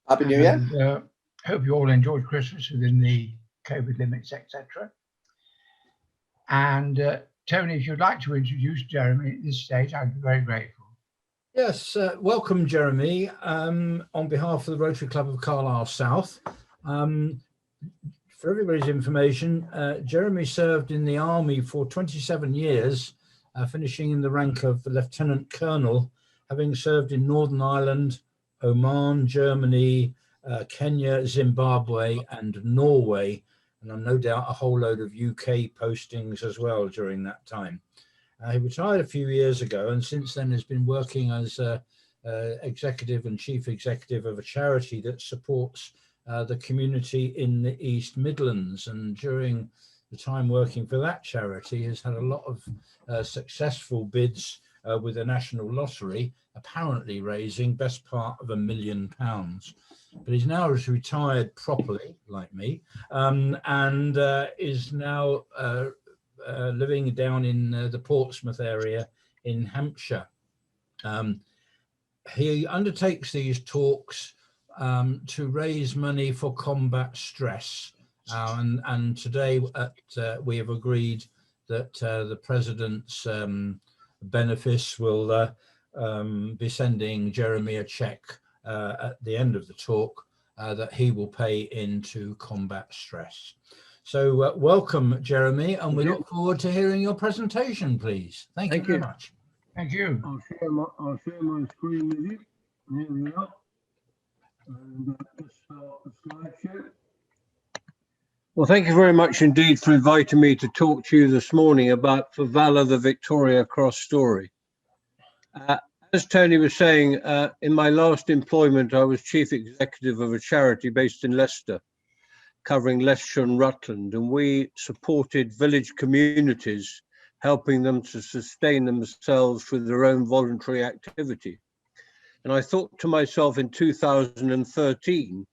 Happy New Year. And hope you all enjoyed Christmas within the COVID limits, etc. And Tony, if you'd like to introduce Jeremy at this stage, I'd be very grateful. Yes, welcome, Jeremy. On behalf of the Rotary Club of Carlisle South, for everybody's information, Jeremy served in the Army for 27 years, finishing in the rank of Lieutenant Colonel, having served in Northern Ireland, Oman, Germany, Kenya, Zimbabwe, and Norway, and no doubt a whole load of UK postings as well during that time. He retired a few years ago, and since then has been working as executive and chief executive of a charity that supports the community in the East Midlands. And during the time working for that charity, has had a lot of successful bids with the National Lottery, apparently raising best part of £1 million. But he's now retired properly, like me, and is now living down in the Portsmouth area in Hampshire. He undertakes these talks to raise money for combat stress. And today we have agreed that the President's benefice will be sending Jeremy a cheque at the end of the talk that he will pay into combat stress. So welcome, Jeremy, and we look forward to hearing your presentation, please. Thank you very much. Thank you. I'll share my screen with you. Here we are. And let's start the slideshow. Well, thank you very much indeed for inviting me to talk to you this morning about For Valor, the Victoria Cross story. As Tony was saying, in my last employment, I was chief executive of a charity based in Leicester, covering Leicestershire and Rutland, and we supported village communities, helping them to sustain themselves through their own voluntary activity. And I thought to myself in 2013,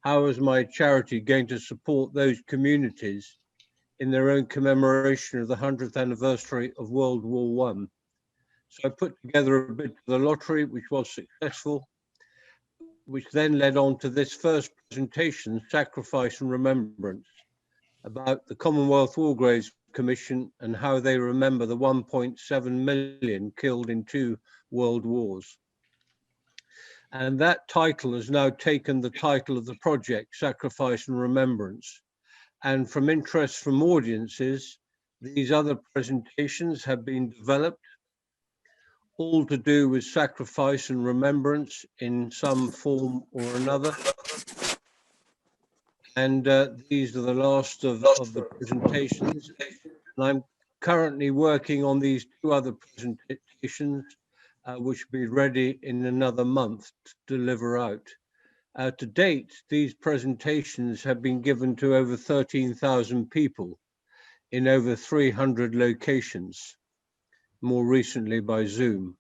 how is my charity going to support those communities in their own commemoration of the 100th anniversary of World War I? So I put together a bid for the lottery, which was successful, which then led on to this first presentation, Sacrifice and Remembrance, about the Commonwealth War Graves Commission and how they remember the 1.7 million killed in 2 world wars. And that title has now taken the title of the project, Sacrifice and Remembrance. And from interest from audiences, these other presentations have been developed, all to do with sacrifice and remembrance in some form or another. And these are the last of the presentations. And I'm currently working on these 2 other presentations, which will be ready in another month to deliver out. To date, these presentations have been given to over 13,000 people in over 300 locations, more recently by Zoom.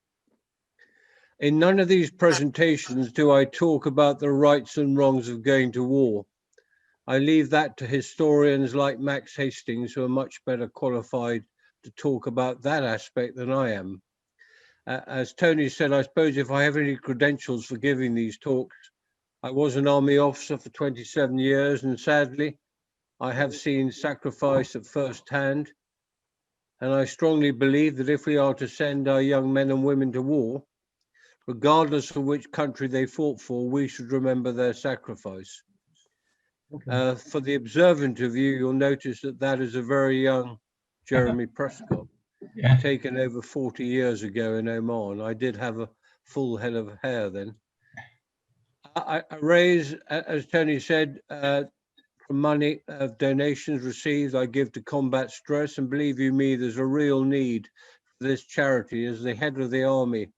In none of these presentations do I talk about the rights and wrongs of going to war. I leave that to historians like Max Hastings, who are much better qualified to talk about that aspect than I am. As Tony said, I suppose if I have any credentials for giving these talks, I was an army officer for 27 years, and sadly, I have seen sacrifice at first hand. And I strongly believe that if we are to send our young men and women to war, regardless of which country they fought for, we should remember their sacrifice. Okay. For the observant of you, you'll notice that that is a very young Jeremy Prescott, taken over 40 years ago in Oman. I did have a full head of hair then. I raise, as Tony said, from money donations received, I give to combat stress, and believe you me, there's a real need for this charity. As the head of the army,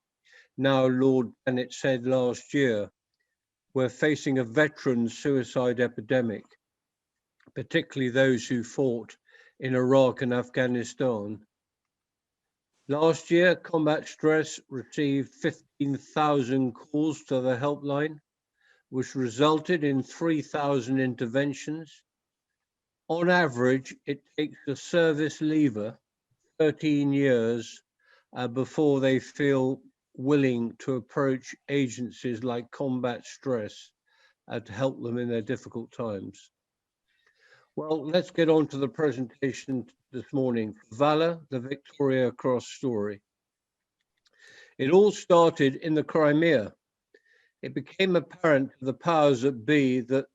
now Lord Bennett, said last year, we're facing a veteran suicide epidemic, particularly those who fought in Iraq and Afghanistan. Last year, combat stress received 15,000 calls to the helpline, which resulted in 3,000 interventions. On average, it takes a service leaver 13 years before they feel willing to approach agencies like combat stress to help them in their difficult times. Well, let's get on to the presentation this morning. Valor, the Victoria Cross story. It all started in the Crimea. It became apparent to the powers that be that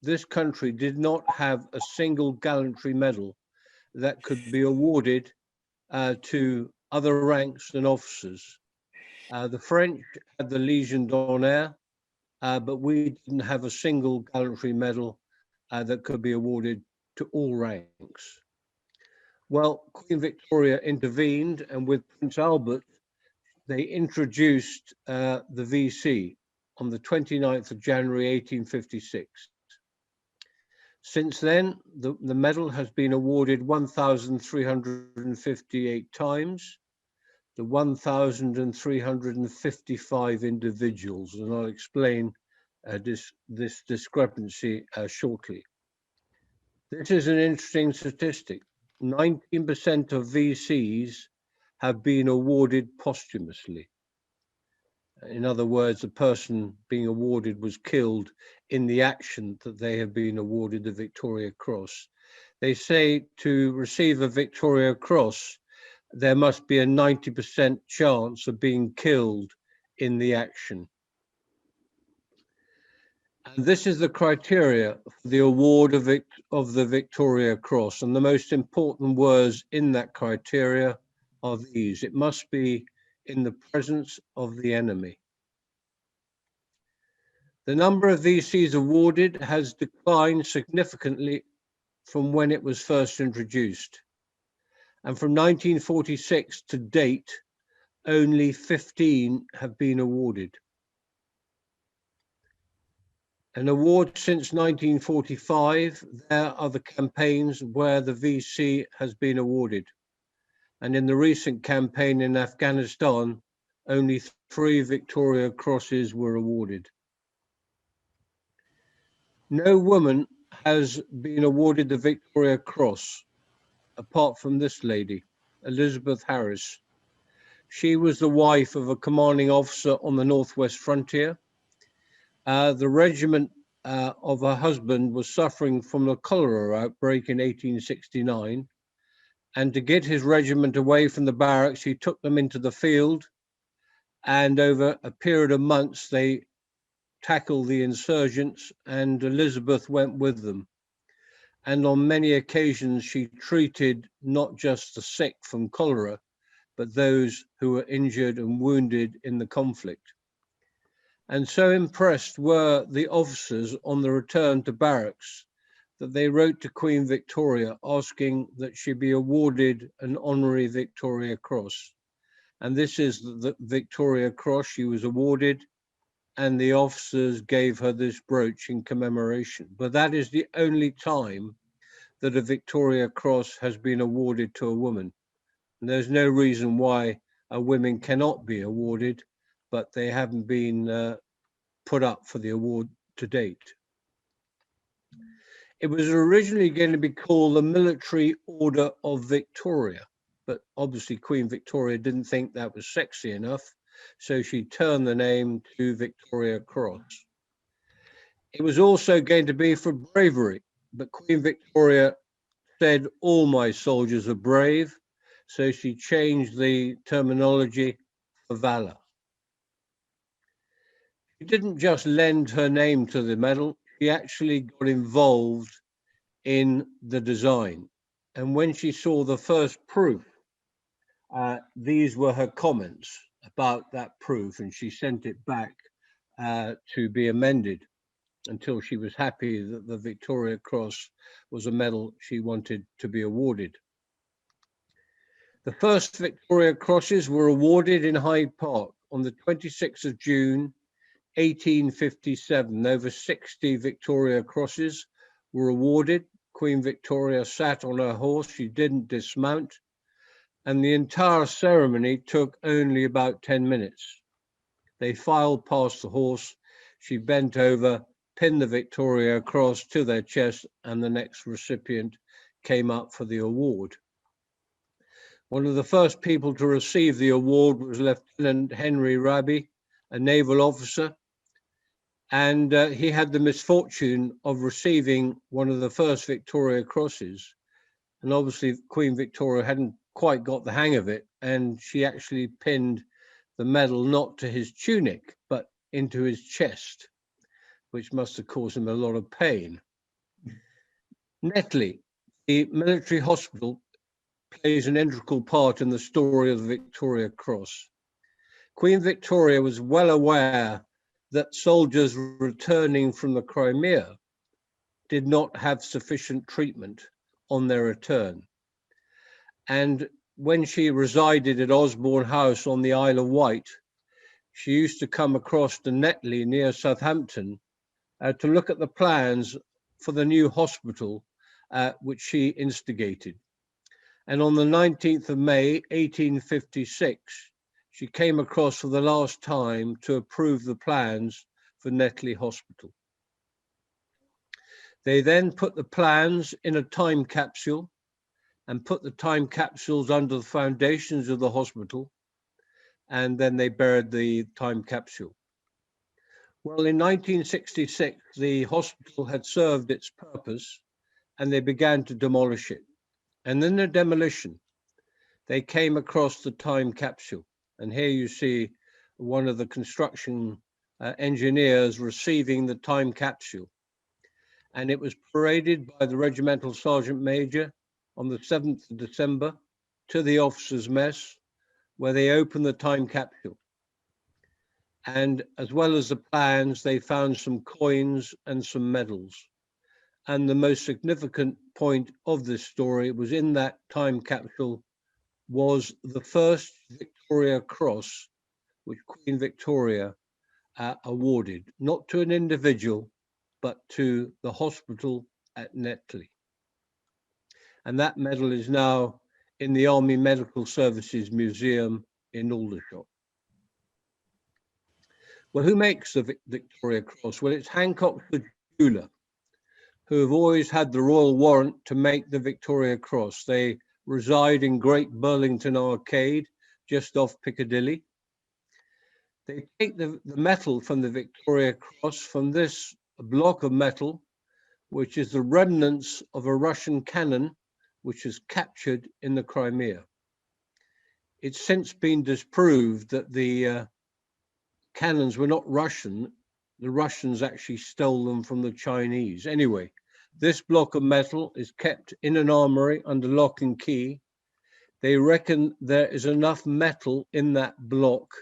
this country did not have a single gallantry medal that could be awarded to other ranks and officers. The French had the Légion d'honneur, but we didn't have a single gallantry medal that could be awarded to all ranks. Well, Queen Victoria intervened, and with Prince Albert, they introduced the VC on the 29th of January 1856. Since then, the medal has been awarded 1,358 times to 1,355 individuals, and I'll explain this discrepancy shortly. This is an interesting statistic. 19% of VCs have been awarded posthumously. In other words, the person being awarded was killed in the action that they have been awarded the Victoria Cross. They say to receive a Victoria Cross, there must be a 90% chance of being killed in the action. And this is the criteria for the award of the Victoria Cross. And the most important words in that criteria are these: it must be in the presence of the enemy. The number of VCs awarded has declined significantly from when it was first introduced. And from 1946 to date, only 15 have been awarded. An award since 1945, there are the campaigns where the VC has been awarded. And in the recent campaign in Afghanistan, only 3 Victoria Crosses were awarded. No woman has been awarded the Victoria Cross, apart from this lady, Elizabeth Harris. She was the wife of a commanding officer on the Northwest frontier. The regiment of her husband was suffering from a cholera outbreak in 1869. And to get his regiment away from the barracks, he took them into the field. And over a period of months, they tackled the insurgents, and Elizabeth went with them. And on many occasions, she treated not just the sick from cholera, but those who were injured and wounded in the conflict. And so impressed were the officers on the return to barracks that they wrote to Queen Victoria asking that she be awarded an honorary Victoria Cross. And this is the Victoria Cross she was awarded, and the officers gave her this brooch in commemoration. But that is the only time that a Victoria Cross has been awarded to a woman. And there's no reason why women cannot be awarded, but they haven't been put up for the award to date. It was originally going to be called the Military Order of Victoria, but obviously Queen Victoria didn't think that was sexy enough, so she turned the name to Victoria Cross. It was also going to be for bravery, but Queen Victoria said all my soldiers are brave, so she changed the terminology for valor. She didn't just lend her name to the medal, she actually got involved in the design. And when she saw the first proof, these were her comments about that proof, and she sent it back to be amended until she was happy that the Victoria Cross was a medal she wanted to be awarded. The first Victoria Crosses were awarded in Hyde Park on the 26th of June, 1857. Over 60 Victoria Crosses were awarded. Queen Victoria sat on her horse, she didn't dismount, and the entire ceremony took only about 10 minutes. They filed past the horse, she bent over, pinned the Victoria Cross to their chest, and the next recipient came up for the award. One of the first people to receive the award was Lieutenant Henry Raby, a naval officer. And he had the misfortune of receiving one of the first Victoria Crosses. And obviously Queen Victoria hadn't quite got the hang of it, and she actually pinned the medal not to his tunic, but into his chest, which must have caused him a lot of pain. Netley, the military hospital, plays an integral part in the story of the Victoria Cross. Queen Victoria was well aware that soldiers returning from the Crimea did not have sufficient treatment on their return. And when she resided at Osborne House on the Isle of Wight, she used to come across to Netley near Southampton to look at the plans for the new hospital, which she instigated. And on the 19th of May, 1856, she came across for the last time to approve the plans for Netley Hospital. They then put the plans in a time capsule and put the time capsules under the foundations of the hospital, and then they buried the time capsule. Well, in 1966, the hospital had served its purpose and they began to demolish it. And in the demolition, they came across the time capsule. And here you see one of the construction engineers receiving the time capsule. And it was paraded by the regimental sergeant major on the 7th of December to the officers' mess, where they opened the time capsule. And as well as the plans, they found some coins and some medals. And the most significant point of this story was in that time capsule was the first Victoria Cross, which Queen Victoria awarded, not to an individual, but to the hospital at Netley. And that medal is now in the Army Medical Services Museum in Aldershot. Well, who makes the Victoria Cross? Well, it's Hancock the jeweller, who have always had the royal warrant to make the Victoria Cross. They reside in Great Burlington Arcade, just off Piccadilly. They take the metal from the Victoria Cross from this block of metal, which is the remnants of a Russian cannon, which was captured in the Crimea. It's since been disproved that the cannons were not Russian. The Russians actually stole them from the Chinese. Anyway, this block of metal is kept in an armory under lock and key. They reckon there is enough metal in that block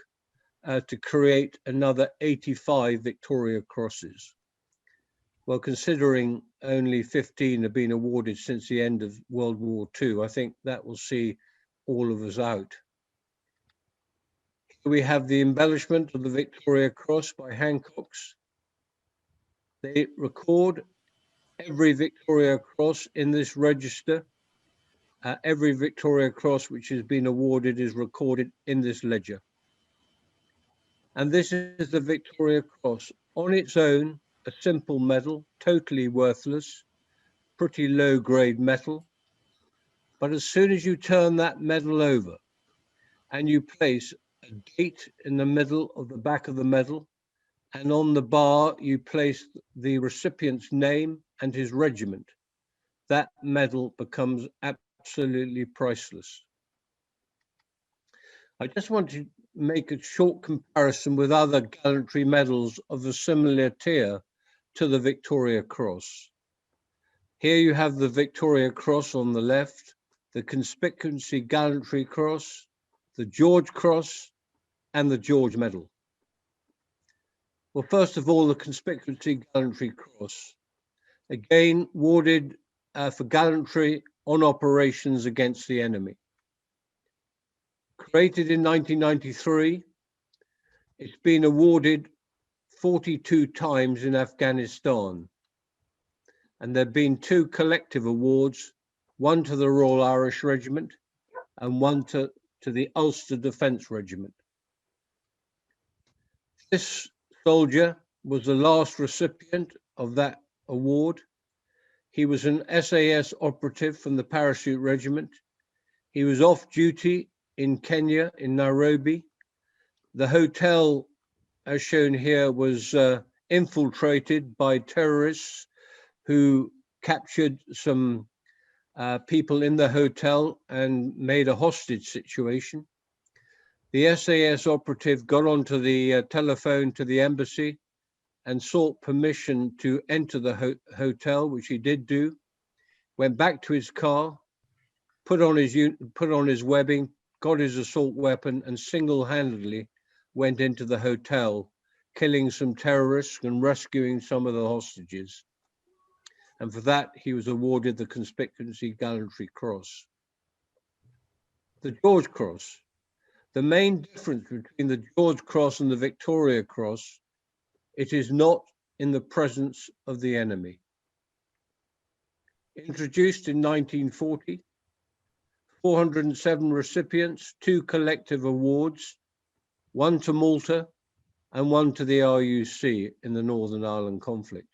to create another 85 Victoria Crosses. Well, considering only 15 have been awarded since the end of World War II, I think that will see all of us out. Here we have the embellishment of the Victoria Cross by Hancock's. They record every Victoria Cross in this register. Every Victoria Cross which has been awarded is recorded in this ledger. And this is the Victoria Cross on its own, a simple medal, totally worthless, pretty low grade metal. But as soon as you turn that medal over and you place a date in the middle of the back of the medal, and on the bar you place the recipient's name and his regiment, that medal becomes absolutely priceless. I just want to make a short comparison with other gallantry medals of a similar tier to the Victoria Cross. Here you have the Victoria Cross on the left, the Conspicuously Gallantry Cross, the George Cross, and the George Medal. Well, first of all, the Conspicuously Gallantry Cross, again awarded for gallantry on operations against the enemy. Created in 1993, it's been awarded 42 times in Afghanistan. And there have been 2 collective awards, one to the Royal Irish Regiment and one to the Ulster Defence Regiment. This soldier was the last recipient of that award. He was an SAS operative from the Parachute Regiment. He was off duty in Kenya, in Nairobi. The hotel, as shown here, was infiltrated by terrorists who captured some people in the hotel and made a hostage situation. The SAS operative got onto the telephone to the embassy and sought permission to enter the hotel, which he did do. Went back to his car, put on his webbing, got his assault weapon, and single-handedly went into the hotel, killing some terrorists and rescuing some of the hostages. And for that, he was awarded the Conspicuous Gallantry Cross. The George Cross. The main difference between the George Cross and the Victoria Cross, it is not in the presence of the enemy. Introduced in 1940, 407 recipients, 2 collective awards, 1 to Malta and 1 to the RUC in the Northern Ireland conflict.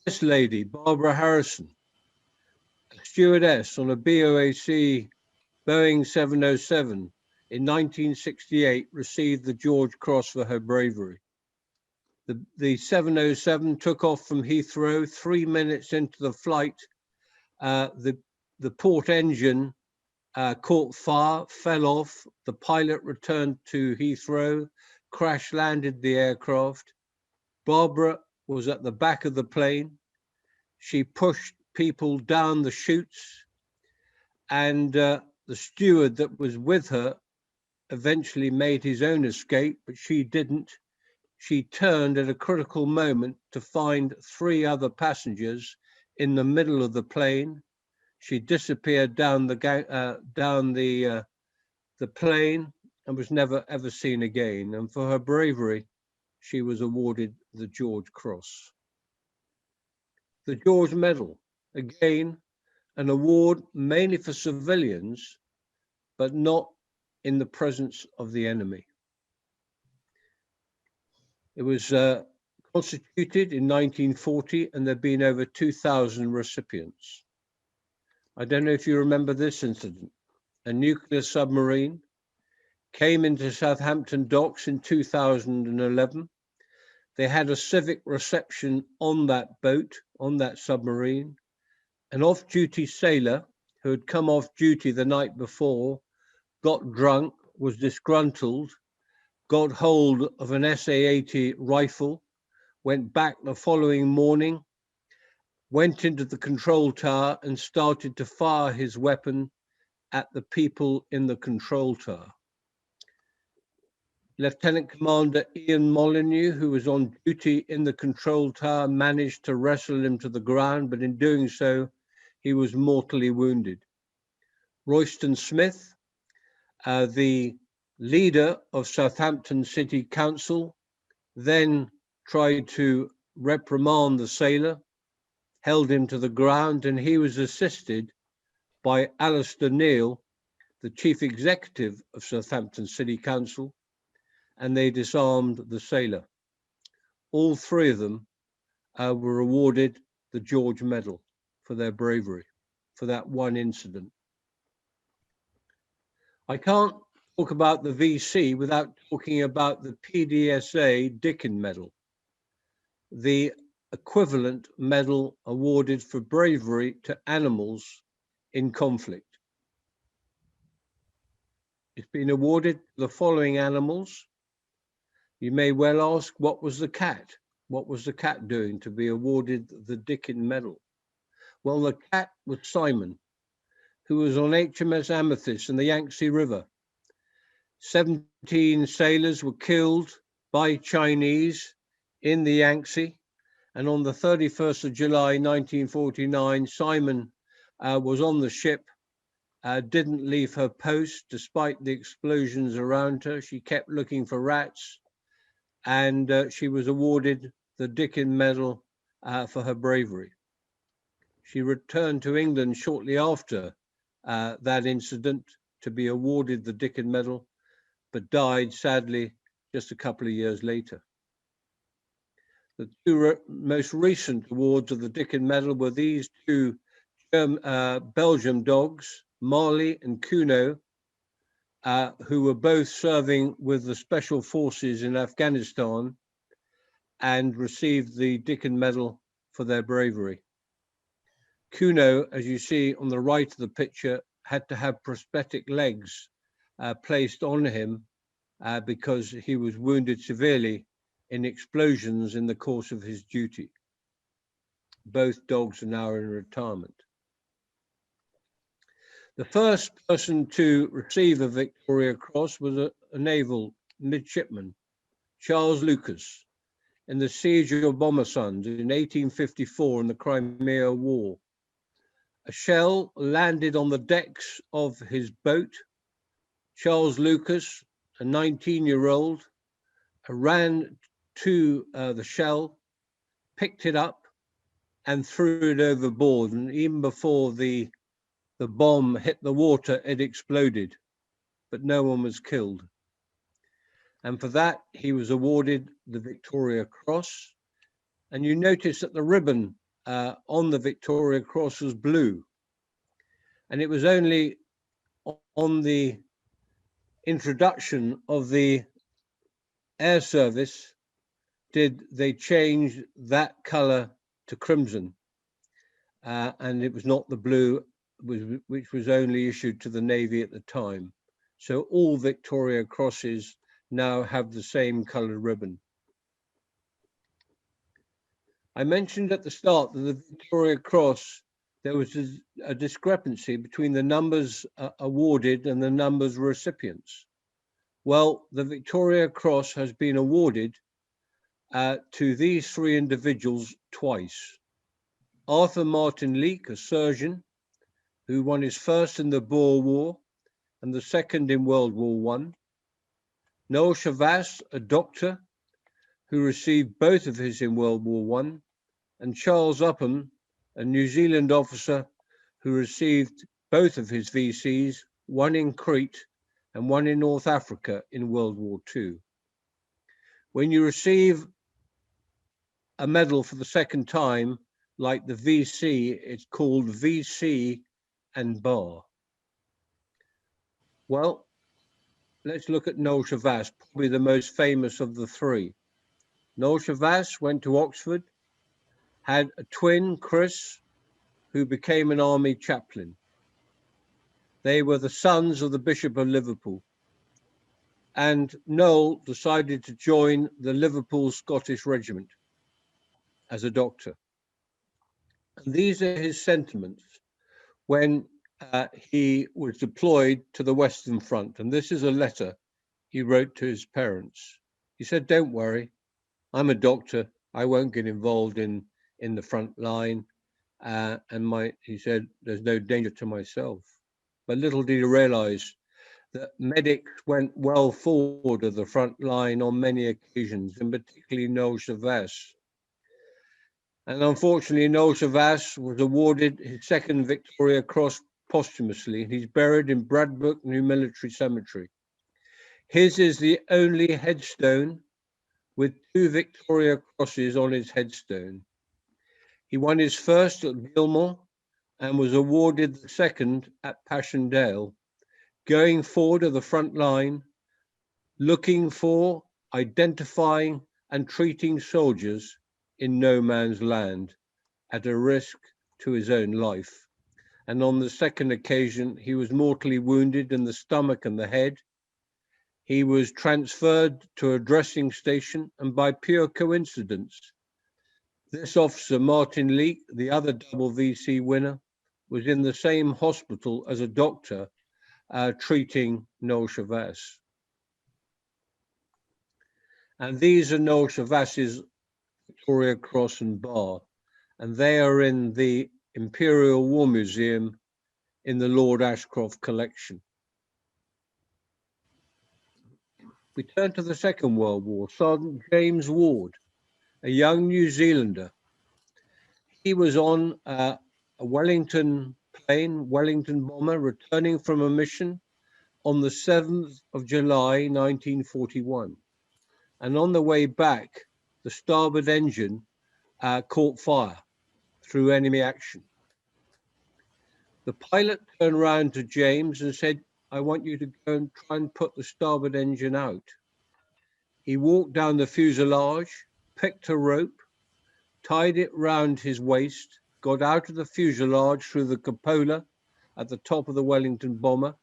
This lady, Barbara Harrison, a stewardess on a BOAC Boeing 707 in 1968, received the George Cross for her bravery. The 707 took off from Heathrow. 3 minutes into the flight, the port engine caught fire, fell off. The pilot returned to Heathrow, crash landed the aircraft. Barbara was at the back of the plane. She pushed people down the chutes, and the steward that was with her eventually made his own escape, but she didn't. She turned at a critical moment to find 3 other passengers in the middle of the plane. She disappeared down the plane and was never ever seen again. And for her bravery, she was awarded the George Cross. The George Medal, again, an award mainly for civilians, but not in the presence of the enemy. It was constituted in 1940, and there have been over 2,000 recipients. I don't know if you remember this incident. A nuclear submarine came into Southampton docks in 2011. They had a civic reception on that boat, on that submarine. An off-duty sailor who had come off duty the night before, got drunk, was disgruntled, got hold of an SA-80 rifle, went back the following morning, went into the control tower and started to fire his weapon at the people in the control tower. Lieutenant Commander Ian Molyneux, who was on duty in the control tower, managed to wrestle him to the ground, but in doing so, he was mortally wounded. Royston Smith, the leader of Southampton City Council, then tried to reprimand the sailor, held him to the ground, and he was assisted by Alistair Neil, the chief executive of Southampton City Council, and they disarmed the sailor. All 3 of them were awarded the George Medal for their bravery, for that one incident. I can't talk about the VC without talking about the PDSA Dickin Medal, the equivalent medal awarded for bravery to animals in conflict. It's been awarded to the following animals. You may well ask, what was the cat? What was the cat doing to be awarded the Dickin Medal? Well, the cat was Simon, who was on HMS Amethyst in the Yangtze River. 17 sailors were killed by Chinese in the Yangtze. And on the 31st of July, 1949, Simon was on the ship, didn't leave her post despite the explosions around her. She kept looking for rats, and she was awarded the Dickin Medal for her bravery. She returned to England shortly after that incident to be awarded the Dickin Medal, but died sadly just a couple of years later. The 2 most recent awards of the Dickin Medal were these 2 Belgium dogs, Marley and Kuno, who were both serving with the special forces in Afghanistan and received the Dickon Medal for their bravery. Kuno, as you see on the right of the picture, had to have prosthetic legs placed on him because he was wounded severely in explosions in the course of his duty. Both dogs are now in retirement. The first person to receive a Victoria Cross was a naval midshipman, Charles Lucas, in the siege of Bommersund in 1854 in the Crimea War. A shell landed on the decks of his boat. Charles Lucas, a 19-year-old, ran to the shell, picked it up and threw it overboard. And even before the bomb hit the water, it exploded, but no one was killed. And for that, he was awarded the Victoria Cross. And you notice that the ribbon on the Victoria Cross was blue. And it was only on the introduction of the air service did they change that color to crimson. And it was not the blue, which was only issued to the Navy at the time. So all Victoria Crosses now have the same colored ribbon. I mentioned at the start that the Victoria Cross, there was a discrepancy between the numbers awarded and the numbers recipients. Well, the Victoria Cross has been awarded to these three individuals twice. Arthur Martin Leake, a surgeon, who won his first in the Boer War and the second in World War I. Noel Chavas, a doctor, who received both of his in World War I. And Charles Upham, a New Zealand officer, who received both of his VCs, one in Crete and one in North Africa in World War II. When you receive a medal for the second time, like the VC, it's called VC and bar. Well, let's look at Noel Chavas, probably the most famous of the three. Noel Chavas went to Oxford, had a twin, Chris, who became an army chaplain. They were the sons of the Bishop of Liverpool. And Noel decided to join the Liverpool Scottish Regiment as a doctor. And these are his sentiments when he was deployed to the Western Front. And this is a letter he wrote to his parents. He said, "Don't worry, I'm a doctor. I won't get involved in the front line." He said, "There's no danger to myself." But little did he realize that medics went well forward of the front line on many occasions, and particularly Noel Chavas. And unfortunately, Noel Chavas was awarded his second Victoria Cross posthumously. He's buried in Bradbrook New Military Cemetery. His is the only headstone with two Victoria Crosses on his headstone. He won his first at Gilmore and was awarded the second at Passchendaele, going forward of the front line, looking for, identifying and treating soldiers in no man's land at a risk to his own life. And on the second occasion, he was mortally wounded in the stomach and the head. He was transferred to a dressing station, and by pure coincidence, this officer, Martin Leake, the other double VC winner, was in the same hospital as a doctor treating Noel Chavas. And these are Noel Chavas's Victoria Cross and bar, and they are in the Imperial War Museum in the Lord Ashcroft collection. We turn to the Second World War. Sergeant James Ward, a young New Zealander. He was on a Wellington plane, Wellington bomber, returning from a mission on the 7th of July, 1941. And on the way back, the starboard engine caught fire through enemy action. The pilot turned around to James and said, "I want you to go and try and put the starboard engine out." He walked down the fuselage, picked a rope, tied it round his waist, got out of the fuselage through the cupola at the top of the Wellington bomber,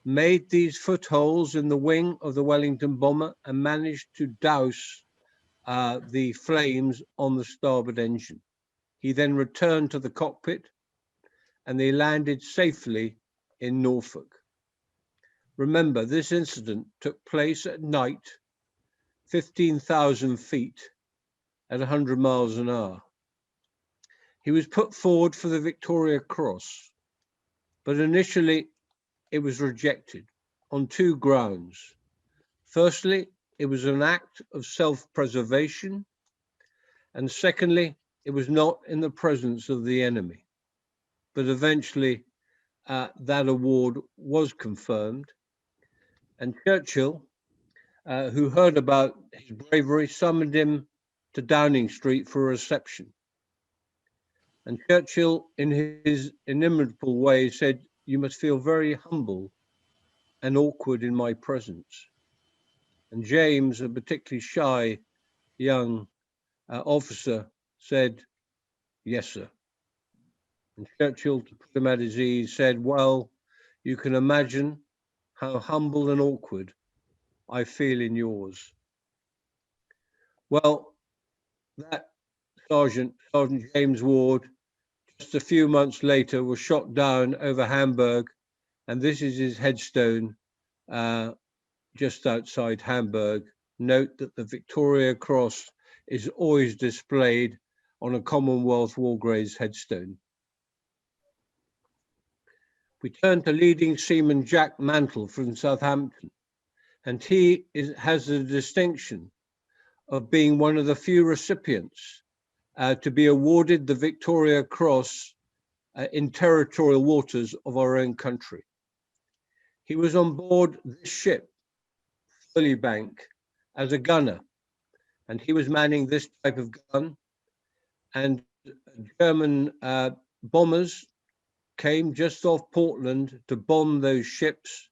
made these footholes in the wing of the Wellington bomber, and managed to douse the flames on the starboard engine. He then returned to the cockpit and they landed safely in Norfolk. Remember, this incident took place at night, 15,000 feet at 100 miles an hour. He was put forward for the Victoria Cross, but initially it was rejected on two grounds. Firstly, it was an act of self-preservation, and secondly, it was not in the presence of the enemy. But eventually that award was confirmed, and Churchill, who heard about his bravery, summoned him to Downing Street for a reception. And Churchill, in his inimitable way, said, "You must feel very humble and awkward in my presence." And James, a particularly shy young officer, said, "Yes, sir." And Churchill, to put him at his ease, said, "Well, you can imagine how humble and awkward I feel in yours." Well, that Sergeant James Ward, just a few months later, was shot down over Hamburg, and this is his headstone just outside Hamburg. Note that the Victoria Cross is always displayed on a Commonwealth War Graves headstone. We turn to leading seaman Jack Mantle from Southampton, and he has the distinction of being one of the few recipients to be awarded the Victoria Cross in territorial waters of our own country. He was on board this ship, Furlybank, as a gunner, and he was manning this type of gun, and German bombers came just off Portland to bomb those ships,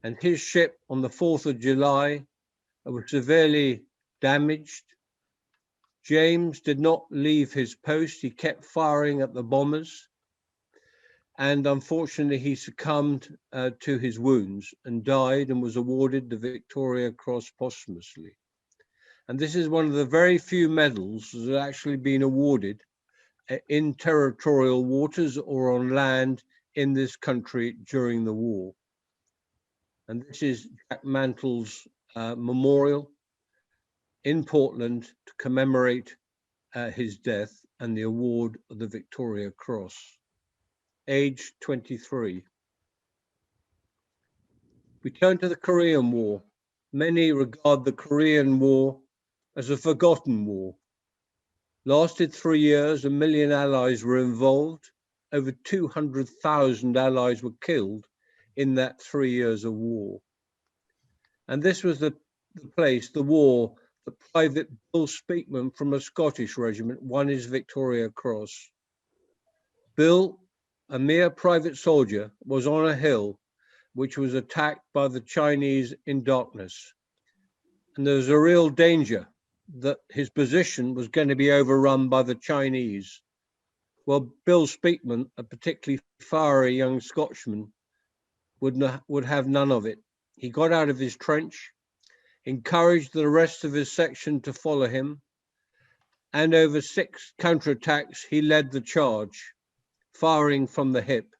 and his ship on the 4th of July was severely damaged. James did not leave his post. He kept firing at the bombers, and unfortunately he succumbed to his wounds and died, and was awarded the Victoria Cross posthumously. And this is one of the very few medals that have actually been awarded in territorial waters or on land in this country during the war. And this is Jack Mantle's memorial in Portland to commemorate his death and the award of the Victoria Cross, age 23. We turn to the Korean War. Many regard the Korean War as a forgotten war. Lasted 3 years, 1 million allies were involved. Over 200,000 allies were killed in that 3 years of war. And this was the place, the war, that Private Bill Speakman from a Scottish regiment won his Victoria Cross. Bill, a mere private soldier, was on a hill which was attacked by the Chinese in darkness. And there was a real danger that his position was going to be overrun by the Chinese. Well, Bill Speakman, a particularly fiery young Scotchman, would have none of it. He got out of his trench, encouraged the rest of his section to follow him, and over 6 counterattacks, he led the charge, firing from the hip.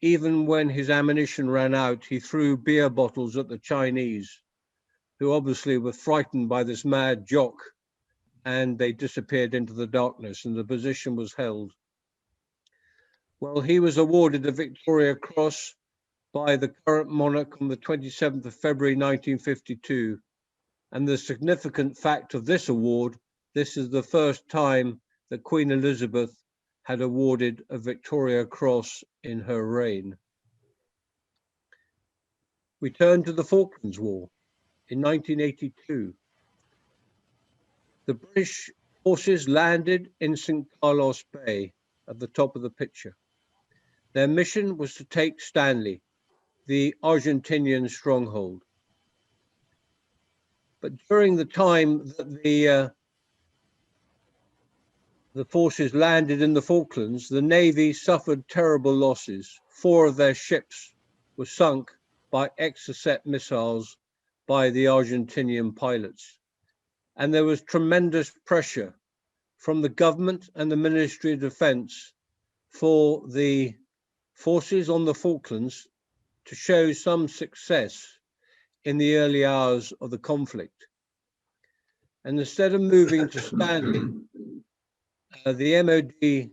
Even when his ammunition ran out, he threw beer bottles at the Chinese, who obviously were frightened by this mad jock, and they disappeared into the darkness, and the position was held. Well, he was awarded the Victoria Cross by the current monarch on the 27th of February 1952. And the significant fact of this award, this is the first time that Queen Elizabeth had awarded a Victoria Cross in her reign. We turn to the Falklands War in 1982. The British forces landed in St. Carlos Bay at the top of the picture. Their mission was to take Stanley, the Argentinian stronghold. But during the time that the forces landed in the Falklands, the Navy suffered terrible losses. 4 of their ships were sunk by Exocet missiles by the Argentinian pilots. And there was tremendous pressure from the government and the Ministry of Defence for the forces on the Falklands to show some success in the early hours of the conflict. And instead of moving to Stanley, the MOD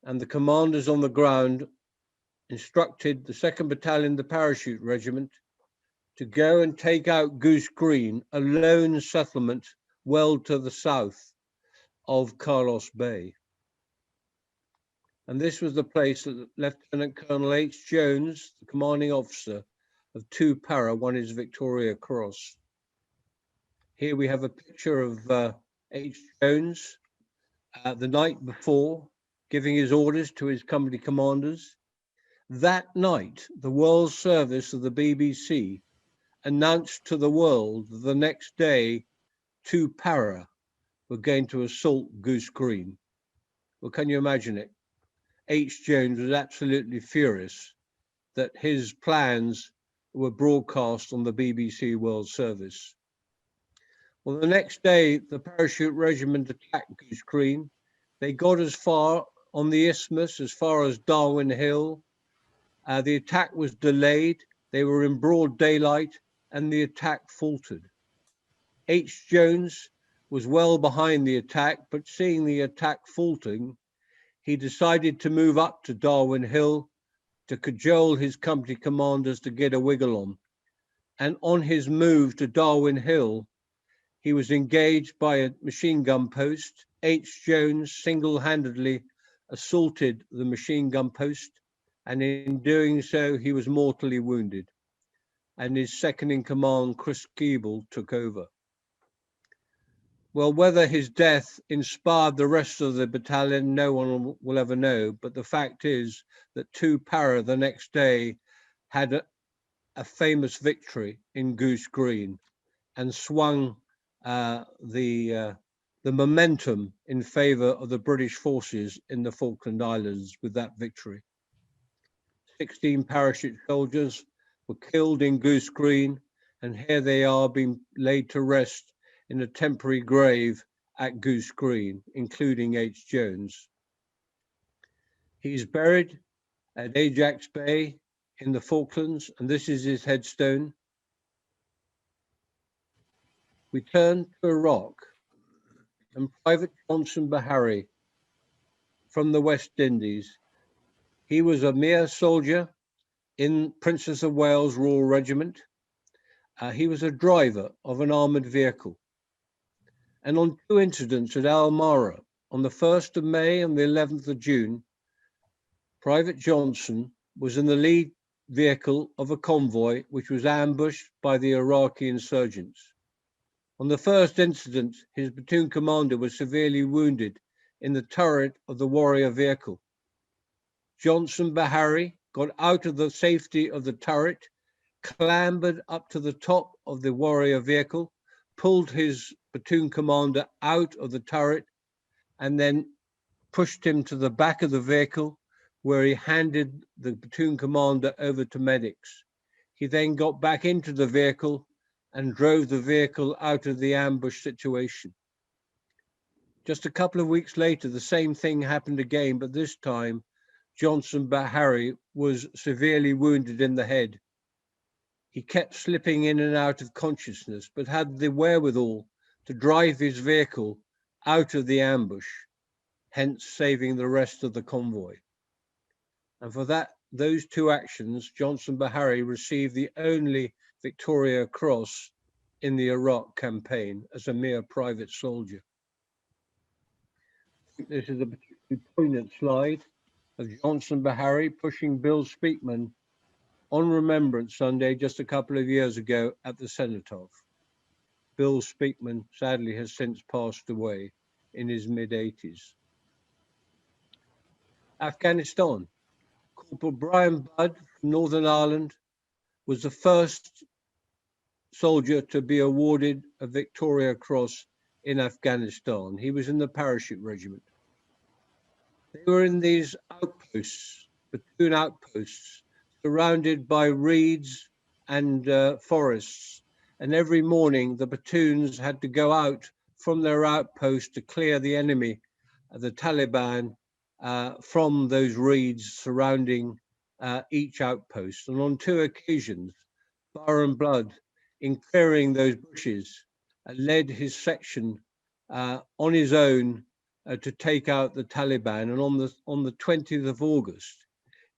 and the commanders on the ground instructed the 2nd Battalion, the Parachute Regiment, to go and take out Goose Green, a lone settlement well to the south of Carlisle Bay. And this was the place that Lieutenant Colonel H. Jones, the commanding officer of 2 Para, won his Victoria Cross. Here we have a picture of H. Jones the night before, giving his orders to his company commanders. That night, the World Service of the BBC announced to the world that the next day, 2 Para were going to assault Goose Green. Well, can you imagine it? H. Jones was absolutely furious that his plans were broadcast on the BBC World Service. Well, the next day, the Parachute Regiment attacked Goose Green. They got as far on the isthmus, as far as Darwin Hill. The attack was delayed. They were in broad daylight and the attack faltered. H. Jones was well behind the attack, but seeing the attack faltering, he decided to move up to Darwin Hill to cajole his company commanders to get a wiggle on. And on his move to Darwin Hill, he was engaged by a machine gun post. H. Jones single-handedly assaulted the machine gun post, and in doing so, he was mortally wounded. And his second in command, Chris Keeble, took over. Well, whether his death inspired the rest of the battalion, no one will ever know. But the fact is that 2 Para the next day had a famous victory in Goose Green and swung the momentum in favor of the British forces in the Falkland Islands with that victory. 16 parachute soldiers were killed in Goose Green, and here they are being laid to rest in a temporary grave at Goose Green, including H. Jones. He's buried at Ajax Bay in the Falklands, and this is his headstone. We turn to Iraq, and Private Johnson Bahari from the West Indies. He was a mere soldier in Princess of Wales Royal Regiment. He was a driver of an armoured vehicle. And on 2 incidents at Al Mara, on the 1st of May and the 11th of June, Private Johnson was in the lead vehicle of a convoy which was ambushed by the Iraqi insurgents. On the first incident, his platoon commander was severely wounded in the turret of the warrior vehicle. Johnson Bahari got out of the safety of the turret, clambered up to the top of the warrior vehicle, pulled his platoon commander out of the turret, and then pushed him to the back of the vehicle, where he handed the platoon commander over to medics. He then got back into the vehicle and drove the vehicle out of the ambush situation. Just a couple of weeks later, the same thing happened again, but this time Johnson Bahari was severely wounded in the head. He kept slipping in and out of consciousness, but had the wherewithal to drive his vehicle out of the ambush, hence saving the rest of the convoy. And for those 2 actions, Johnson Bahari received the only Victoria Cross in the Iraq campaign as a mere private soldier. This is a particularly poignant slide of Johnson Bahari pushing Bill Speakman on Remembrance Sunday just a couple of years ago at the Cenotaph. Bill Speakman sadly has since passed away in his mid-80s. Afghanistan. Corporal Brian Budd from Northern Ireland was the first soldier to be awarded a Victoria Cross in Afghanistan. He was in the parachute regiment. They were in these outposts, platoon outposts, surrounded by reeds and forests. And every morning the platoons had to go out from their outpost to clear the enemy, the Taliban, from those reeds surrounding each outpost. And on 2 occasions, Byron Blood, in clearing those bushes, led his section on his own to take out the Taliban. And on the 20th of August,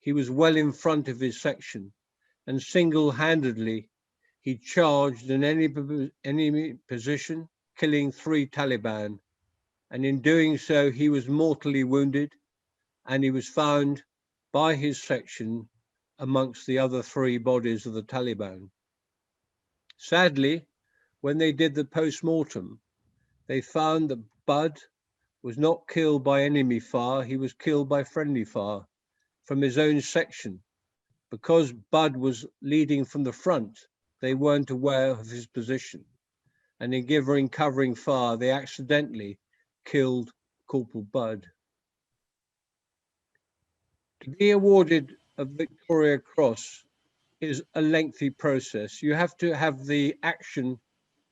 he was well in front of his section, and single-handedly he charged an enemy position, killing 3 Taliban. And in doing so, he was mortally wounded, and he was found by his section amongst the other 3 bodies of the Taliban. Sadly, when they did the post-mortem, they found that Bud was not killed by enemy fire, he was killed by friendly fire from his own section. Because Bud was leading from the front, they weren't aware of his position. And in covering fire, they accidentally killed Corporal Bud. To be awarded a Victoria Cross is a lengthy process. You have to have the action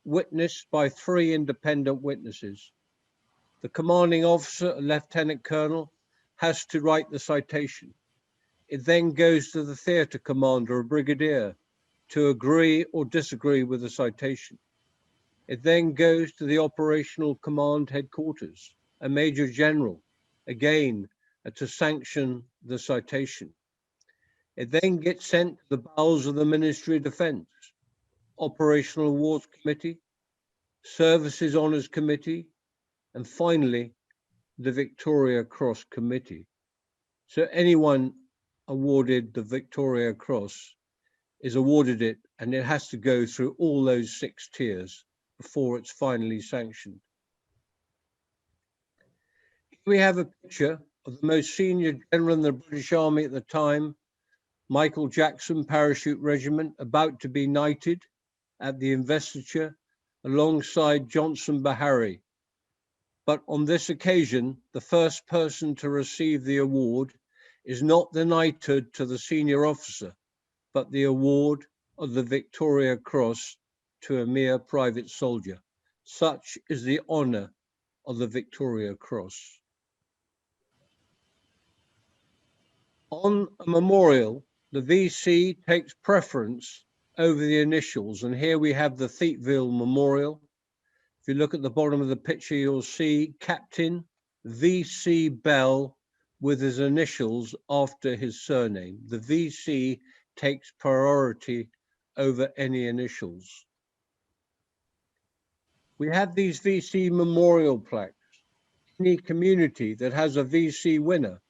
witnessed by 3 independent witnesses. The commanding officer, a lieutenant colonel, has to write the citation. It then goes to the theatre commander, a brigadier, to agree or disagree with the citation. It then goes to the operational command headquarters, a major general, again, to sanction the citation. It then gets sent to the bowels of the Ministry of Defence, Operational Awards Committee, Services Honours Committee, and finally, the Victoria Cross Committee. So anyone awarded the Victoria Cross is awarded it, and it has to go through all those 6 tiers before it's finally sanctioned. Here we have a picture of the most senior general in the British Army at the time, Michael Jackson Parachute Regiment, about to be knighted at the investiture alongside Johnson Bahari. But on this occasion, the first person to receive the award is not the knighthood to the senior officer, but the award of the Victoria Cross to a mere private soldier. Such is the honour of the Victoria Cross. On a memorial, the VC takes preference over the initials, and here we have the Thiepville Memorial. If you look at the bottom of the picture, you'll see Captain VC Bell with his initials after his surname. The VC takes priority over any initials. We have these VC memorial plaques. Any community that has a VC winner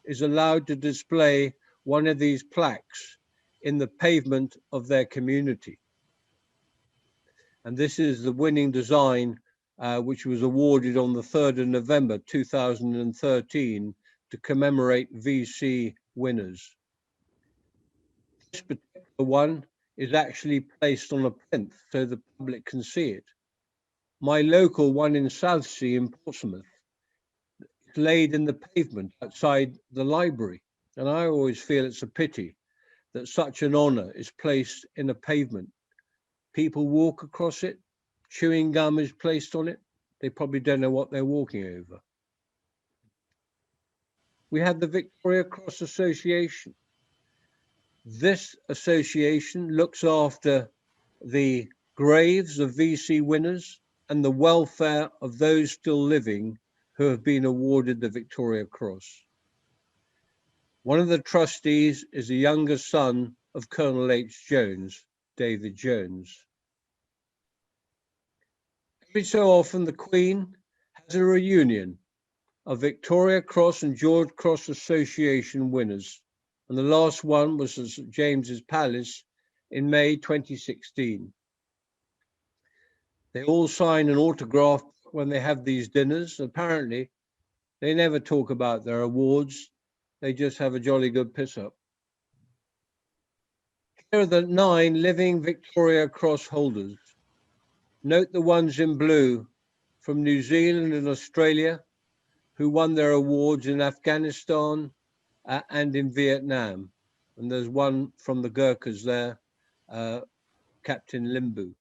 is allowed to display one of these plaques in the pavement of their community. And this is the winning design, which was awarded on the 3rd of November 2013 to commemorate VC winners. This particular one is actually placed on a plinth so the public can see it. My local one in Southsea in Portsmouth is laid in the pavement outside the library. And I always feel it's a pity that such an honour is placed in a pavement. People walk across it, chewing gum is placed on it. They probably don't know what they're walking over. We have the Victoria Cross Association. This association looks after the graves of VC winners and the welfare of those still living who have been awarded the Victoria Cross. One of the trustees is the younger son of Colonel H. Jones, David Jones. Every so often, the Queen has a reunion of Victoria Cross and George Cross Association winners, and the last one was at St. James's Palace in May 2016. They all sign an autograph when they have these dinners. Apparently, they never talk about their awards. They just have a jolly good piss up. here are the 9 living Victoria Cross holders. Note the ones in blue from New Zealand and Australia who won their awards in Afghanistan and in Vietnam. And there's one from the Gurkhas there, Captain Limbu.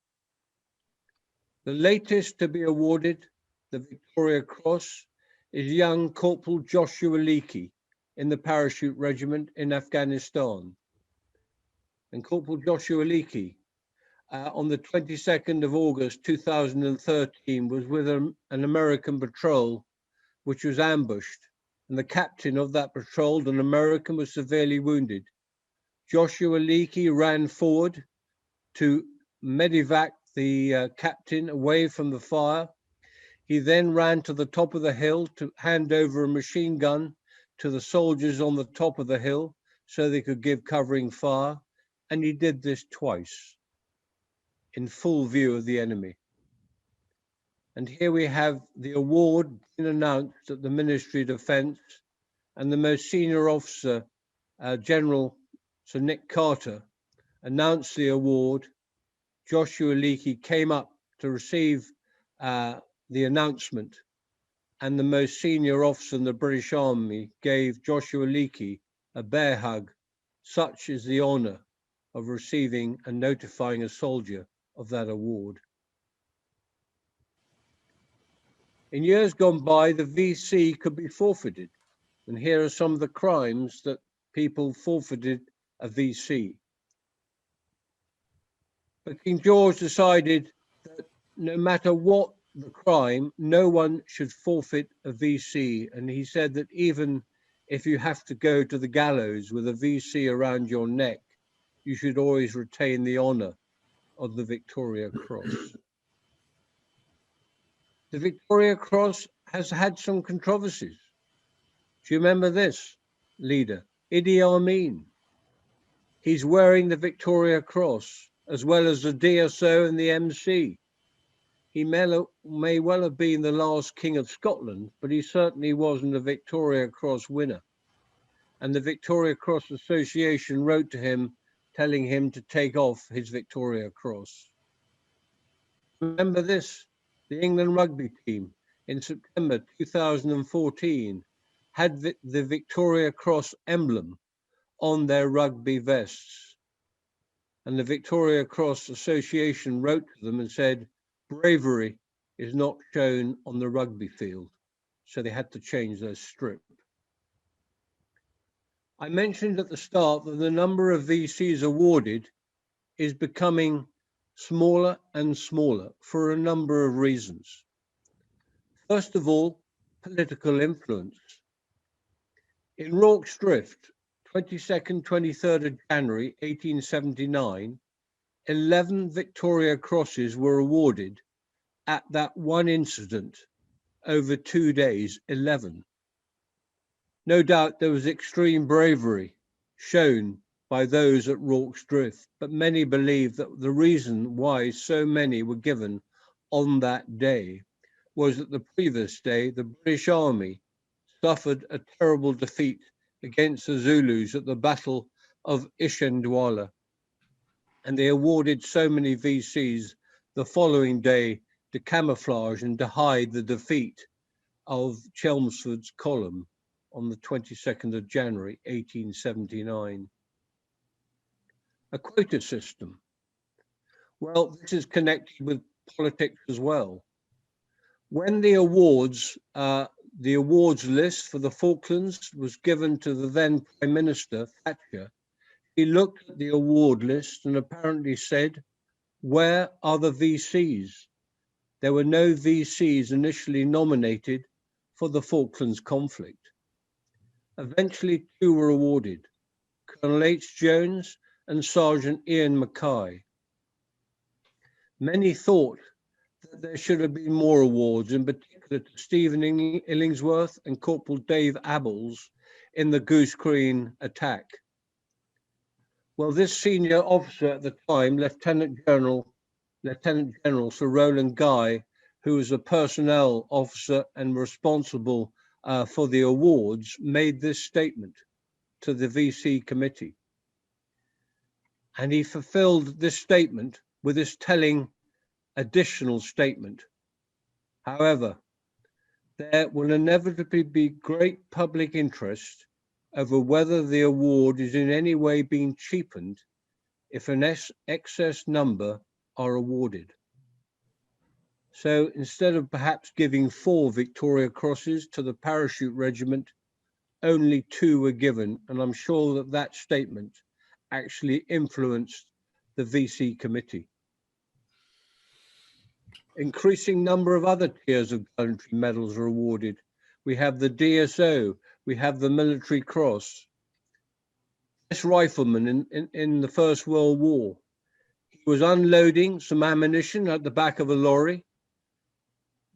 The latest to be awarded the Victoria Cross is young Corporal Joshua Leakey in the Parachute Regiment in Afghanistan. And Corporal Joshua Leakey, on the 22nd of August 2013, was with an American patrol which was ambushed, and the captain of that patrol, an American, was severely wounded. Joshua Leakey ran forward to medevac the captain away from the fire. He then ran to the top of the hill to hand over a machine gun to the soldiers on the top of the hill so they could give covering fire. And he did this twice in full view of the enemy. And here we have the award being announced at the Ministry of Defence, and the most senior officer, General Sir Nick Carter, announced the award. Joshua Leakey came up to receive the announcement, and the most senior officer in the British Army gave Joshua Leakey a bear hug. Such is the honour of receiving and notifying a soldier of that award. In years gone by, the VC could be forfeited, and here are some of the crimes that people forfeited a VC. But King George decided that no matter what the crime, no one should forfeit a VC, and he said that even if you have to go to the gallows with a VC around your neck, you should always retain the honour of the Victoria Cross. The Victoria Cross has had some controversies. Do you remember this leader, Idi Amin? He's wearing the Victoria Cross as well as the DSO and the MC. He may well have been the last King of Scotland, but he certainly wasn't a Victoria Cross winner. And the Victoria Cross Association wrote to him telling him to take off his Victoria Cross. Remember this, the England rugby team in September 2014 had the Victoria Cross emblem on their rugby vests. And the Victoria Cross Association wrote to them and said, bravery is not shown on the rugby field. So they had to change their strip. I mentioned at the start that the number of VCs awarded is becoming smaller and smaller for a number of reasons. First of all, political influence. In Rorke's Drift, 22nd, 23rd of January, 1879, 11 Victoria Crosses were awarded at that one incident over 2 days, 11. No doubt there was extreme bravery shown by those at Rorke's Drift, but many believe that the reason why so many were given on that day was that the previous day, the British Army suffered a terrible defeat against the Zulus at the Battle of Ishandwala. And they awarded so many VCs the following day to camouflage and to hide the defeat of Chelmsford's column on the 22nd of January, 1879. A quota system. Well, this is connected with politics as well. When the awards list for the Falklands was given to the then Prime Minister, Thatcher, he looked at the award list and apparently said, where are the VCs? There were no VCs initially nominated for the Falklands conflict. Eventually, 2 were awarded, Colonel H. Jones and Sergeant Ian Mackay. Many thought that there should have been more awards, in particular to Stephen Illingsworth and Corporal Dave Abels in the Goose Green attack. Well, this senior officer at the time, Lieutenant General Sir Roland Guy, who was a personnel officer and responsible for the awards, made this statement to the VC committee. And he fulfilled this statement with this telling additional statement. However, there will inevitably be great public interest over whether the award is in any way being cheapened if an excess number are awarded. So instead of perhaps giving 4 Victoria Crosses to the parachute regiment, only 2 were given, and I'm sure that that statement actually influenced the VC committee. Increasing number of other tiers of gallantry medals are awarded. We have the DSO, we have the Military Cross. This rifleman in the First World War, he was unloading some ammunition at the back of a lorry.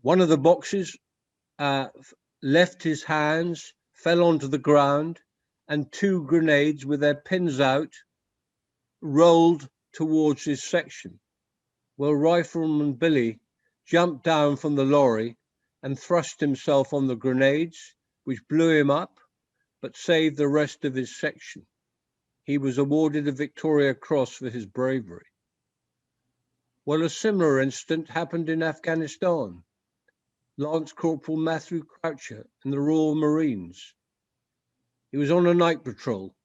One of the boxes left his hands, fell onto the ground, and 2 grenades with their pins out rolled towards his section. Well, Rifleman Billy jumped down from the lorry and thrust himself on the grenades, which blew him up, but saved the rest of his section. He was awarded a Victoria Cross for his bravery. Well, a similar incident happened in Afghanistan. Lance Corporal Matthew Croucher in the Royal Marines. He was on a night patrol.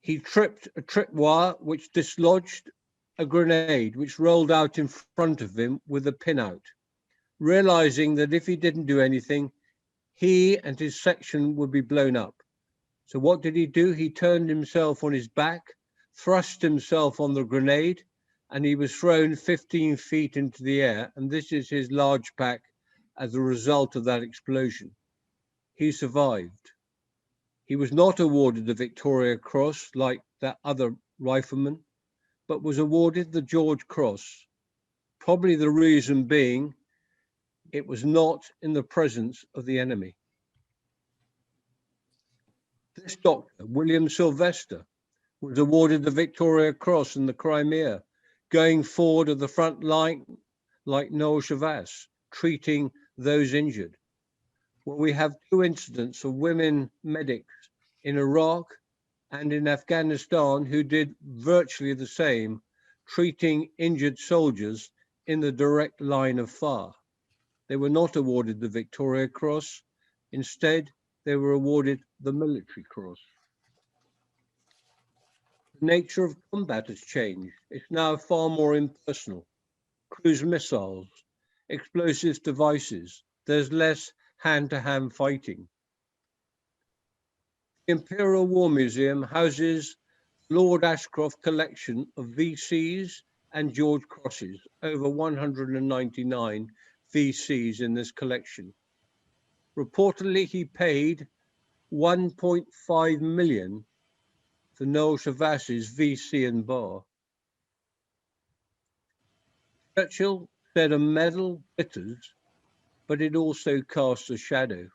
He tripped a tripwire which dislodged a grenade which rolled out in front of him with a pin out. Realizing that if he didn't do anything, he and his section would be blown up. So what did he do? He turned himself on his back, thrust himself on the grenade, and he was thrown 15 feet into the air. And this is his large pack as a result of that explosion. He survived. He was not awarded the Victoria Cross like that other rifleman, but was awarded the George Cross. Probably the reason being it was not in the presence of the enemy. This doctor, William Sylvester, was awarded the Victoria Cross in the Crimea, going forward at the front line like Noel Chavas, treating those injured. Well, we have 2 incidents of women medics in Iraq and in Afghanistan who did virtually the same, treating injured soldiers in the direct line of fire. They were not awarded the Victoria Cross. Instead, they were awarded the Military Cross. The nature of combat has changed. It's now far more impersonal. Cruise missiles, explosive devices. There's less hand-to-hand fighting. The Imperial War Museum houses Lord Ashcroft collection of VCs and George Crosses, over 199 VCs in this collection. Reportedly, he paid 1.5 million for Noel Chavas's VC and bar. Churchill said a medal glitters, but it also casts a shadow.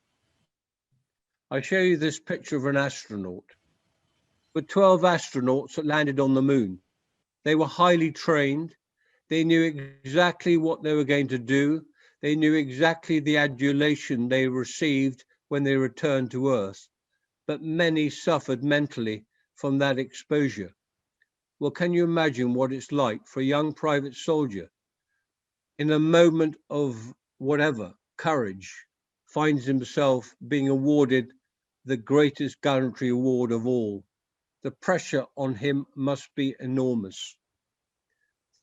I show you this picture of an astronaut. There were 12 astronauts that landed on the moon. They were highly trained. They knew exactly what they were going to do. They knew exactly the adulation they received when they returned to Earth. But many suffered mentally from that exposure. Well, can you imagine what it's like for a young private soldier in a moment of whatever courage finds himself being awarded the greatest gallantry award of all? The pressure on him must be enormous.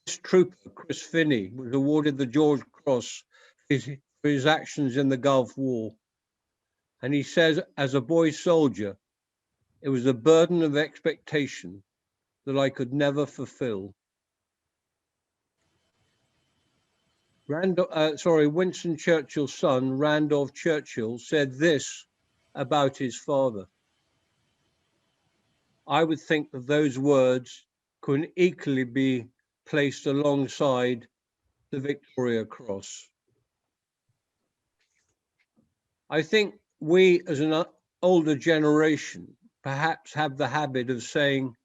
This trooper, Chris Finney, was awarded the George Cross for his actions in the Gulf War. And he says, as a boy soldier, it was a burden of expectation that I could never fulfill. Winston Churchill's son, Randolph Churchill, said this about his father. I would think that those words could equally be placed alongside the Victoria Cross. I think we as an older generation perhaps have the habit of saying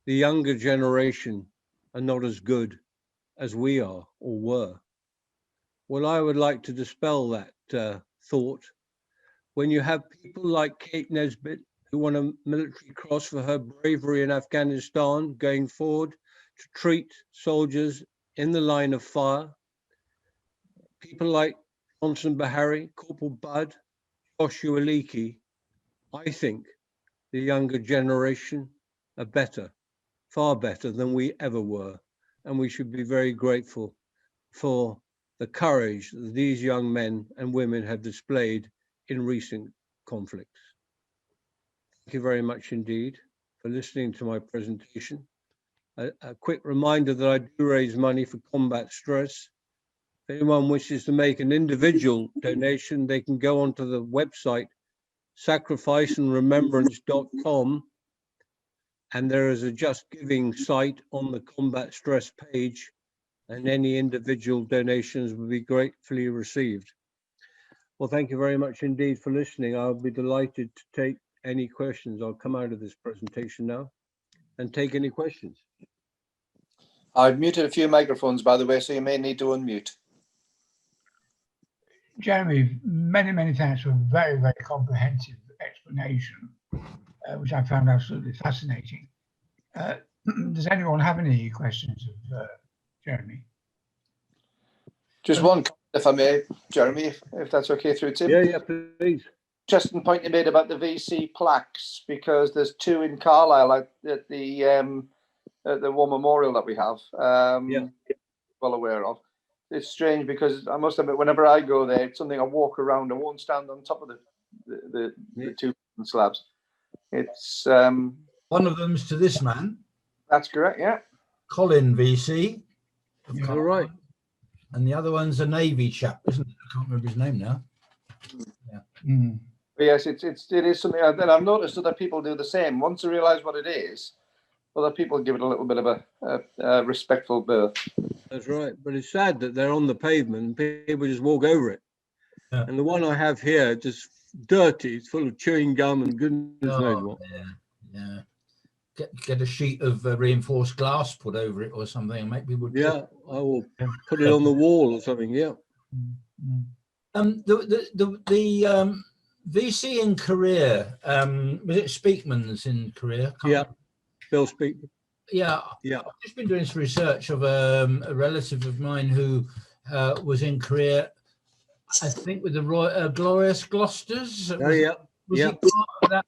the younger generation are not as good as we are or were. Well, I would like to dispel that thought. When you have people like Kate Nesbitt, who won a military cross for her bravery in Afghanistan, going forward to treat soldiers in the line of fire. People like Johnson Bahari, Corporal Budd, Joshua Leakey. I think the younger generation are better, far better than we ever were. And we should be very grateful for the courage that these young men and women have displayed in recent conflicts. Thank you very much indeed for listening to my presentation. A quick reminder that I do raise money for combat stress. If anyone wishes to make an individual donation, they can go onto the website sacrificeandremembrance.com, and there is a Just Giving site on the combat stress page, and any individual donations will be gratefully received. Well, thank you very much indeed for listening. I'll be delighted to take any questions. I'll come out of this presentation now and take any questions. I've muted a few microphones, by the way, so you may need to unmute. Jeremy, many thanks for a very comprehensive explanation, which I found absolutely fascinating. Does anyone have any questions of Jeremy? Just one comment, if I may, Jeremy, if that's okay through Tim. Yeah, please. Just the point you made about the VC plaques, because there's 2 in Carlisle at the war memorial that we have. Well aware of. It's strange because I must admit, whenever I go there, it's something I walk around. I won't stand on top of the 2 slabs. It's One of them's to this man. That's correct, yeah. Colin VC. All right. And the other one's a Navy chap, isn't it? I can't remember his name now. Yeah. Mm. But yes, it is something that I've noticed other people do the same. Once they realise what it is, other people give it a little bit of a respectful berth. That's right. But it's sad that they're on the pavement and people just walk over it. Yeah. And the one I have here, just dirty, it's full of chewing gum and goodness knows what. Yeah. Get a sheet of reinforced glass put over it or something and make people. Yeah, I will put it on the wall or something. Yeah. The VC in Korea, was it Speakman's in Korea? Yeah, Bill Speakman. Yeah. Yeah. I've just been doing some research of a relative of mine who was in Korea, I think with the Glorious Gloucesters. Oh, yeah. Was Yeah. he part of that?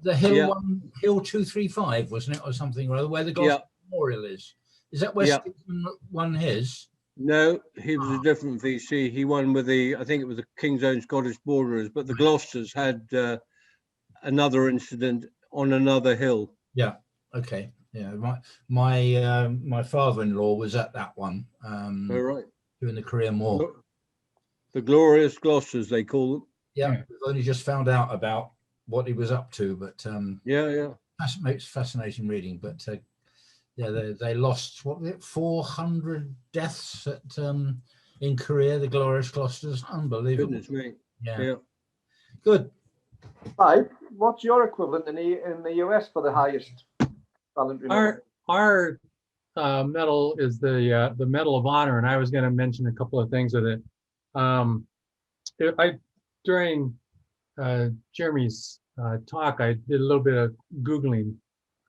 The Hill Yeah. Hill 235, wasn't it, or something or other, where the Gloucester Memorial is? Is that where Speakman won his? No, he was a different VC. He won with I think it was the King's Own Scottish Borderers, but the Gloucesters had another incident on another hill. Yeah. Okay. Yeah. My father-in-law was at that one. All right. During the Korean War. The Glorious Gloucesters, they call them. Yeah. We've only just found out about what he was up to, but makes fascinating reading. But they lost 400 deaths in Korea, the Glorious Gloucesters. Unbelievable. Goodness me. Yeah. Good. Mike, what's your equivalent in the US for the highest voluntary medal? Our medal is the Medal of Honor, and I was going to mention a couple of things with it. During Jeremy's talk, I did a little bit of Googling,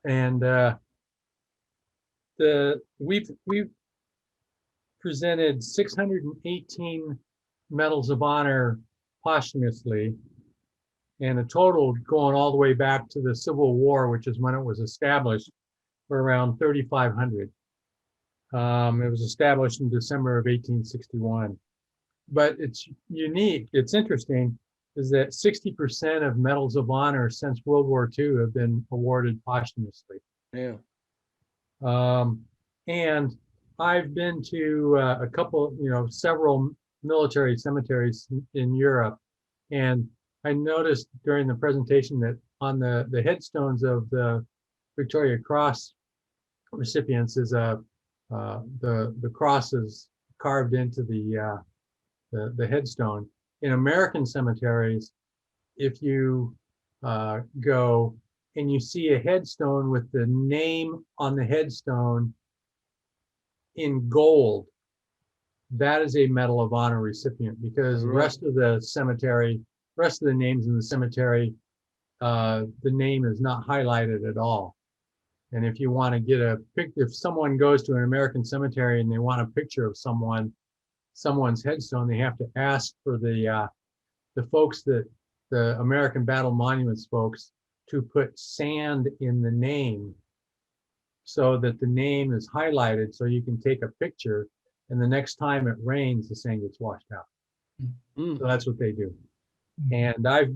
and we've presented 618 medals of honor posthumously, and a total going all the way back to the Civil War, which is when it was established, for around 3,500. It was established in December of 1861. But it's unique, it's interesting, is that 60% of medals of honor since World War II have been awarded posthumously. Yeah. And I've been to a couple, several military cemeteries in Europe, and I noticed during the presentation that on the headstones of the Victoria Cross recipients is the cross is carved into the headstone. In American cemeteries, if you go and you see a headstone with the name on the headstone in gold, that is a Medal of Honor recipient, because the rest of the names in the cemetery the name is not highlighted at all. And if you want to get a picture, if someone goes to an American cemetery and they want a picture of someone's headstone, they have to ask for the folks that the American Battle Monuments folks to put sand in the name so that the name is highlighted so you can take a picture, and the next time it rains, the sand gets washed out. So that's what they do. And I've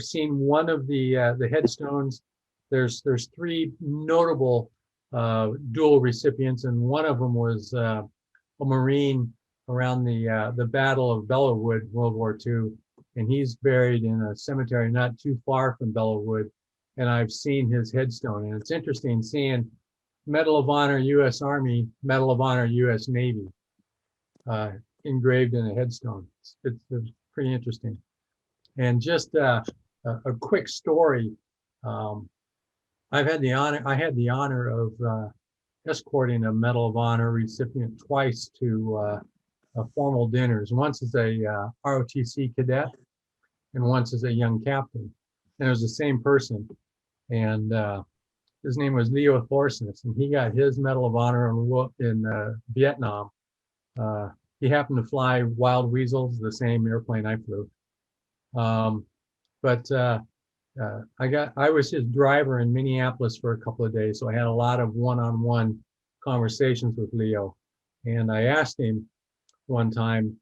seen one of the headstones. There's three notable dual recipients, and one of them was a Marine around the Battle of Bellewood, World War II, and he's buried in a cemetery not too far from Bellewood. And I've seen his headstone, and it's interesting seeing Medal of Honor U.S. Army, Medal of Honor U.S. Navy engraved in a headstone. It's pretty interesting. And just a quick story. I had the honor of escorting a Medal of Honor recipient twice to formal dinners. Once as a ROTC cadet, and once as a young captain. And it was the same person. And his name was Leo Thorsness, and he got his Medal of Honor in Vietnam. He happened to fly Wild Weasels, the same airplane I flew. I was his driver in Minneapolis for a couple of days, so I had a lot of one-on-one conversations with Leo. And I asked him one time,